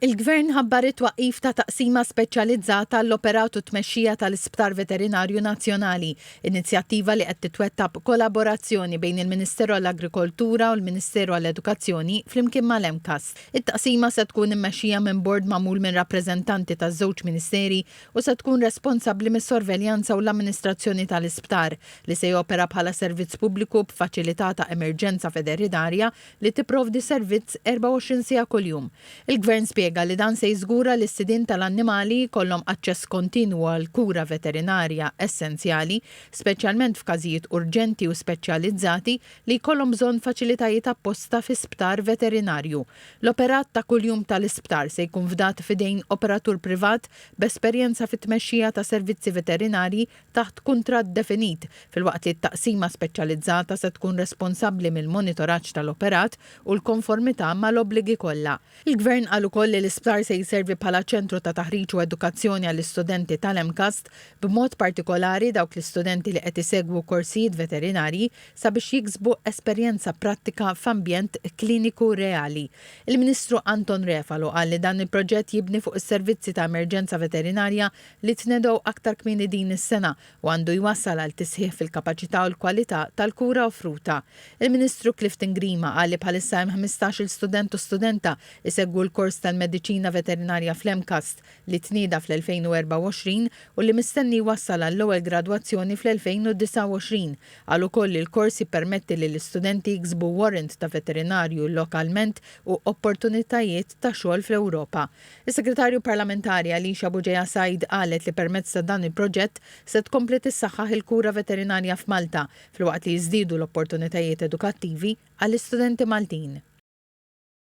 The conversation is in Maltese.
Il-Gvern ħabbar it-twaqqif ta' taqsima speċjalizzata l-operatu tmexxija tal-Isptar Veterinarju Nazzjonali, inizjattiva li qed titwetta b'kollaborazzjoni bejn il-Ministeru għall-Agrikoltura u l-Ministeru għall-Edukazzjoni flimkien mal-EMCAS. It-taqsima se tkun immexxija minn bord magħmul minn rappreżentanti taż-żewġ ministeri u se tkun responsabbli mis-sorveljanza u l-amministrazzjoni tal-isptar li se jopera bħala servizz pubbliku b'faċilità ta' emerġenza veterinarja li tipprovdi servizz 24 siegħa kuljum. Il-Gvern spjega li dan se jiżgura li s-sidin tal-annimali kollhom aċċess kontinwu għal kura veterinarja essenzjali, speċjalment f'każijiet urġenti u speċjalizzati li jkollhom bżonn faċilitajiet apposta fi sptar veterinarju. L-operat ta' kuljum tal-isptar se jkun fdat fidejn operatur privat b'esperjenza fit-tmexxija ta' servizzi veterinarji taħt kuntratt definit, filwaqt li t-taqsima speċjalizzata se tkun responsabbli mill-monitoraġġ tal-operat u l-konformità mal-obbligi kollha. Il-Gvern qal ukoll li l-isptar se jservi bħala ċentru ta' taħriġ u edukazzjoni għall-istudenti tal-EMCAS b'mod partikolari dawk l-istudenti li qed isegwu korsijiet veterinarji sabiex jiksbu esperjenza prattika f'ambjent kliniku reali. Il-Ministru Anton Refalo qal li dan il-proġett jibni fuq is-servizzi ta' emerġenza veterinarja li tnedew aktar kmieni din is-sena u għandu jwassal għal tisħiħ fil-kapaċità u l-kwalità tal-kura offruta. Il-Ministru Clifton Grima qal li bħalissa hemm 15-il student u studenta isegwu l-kors tal-Mediċina Veterinarja fl-EMCAS li tnieda fl-2024 u li mistenni wassal għall-ewwel gradwazzjoni fl-2029. Għal ukoll il-kors jippermetti li l-istudenti jiksbu warrant ta' veterinarju lokalment u opportunitajiet ta' xogħol fl-Ewropa. Is-Segretarju Parlamentari Alicia Buġeja Said qalet li permezz ta' dan il-proġett se tkompli tissaħħaħ il-kura veterinarja f'Malta filwaqt li jiżdiedu l-opportunitajiet edukattivi għall-istudenti Maltin.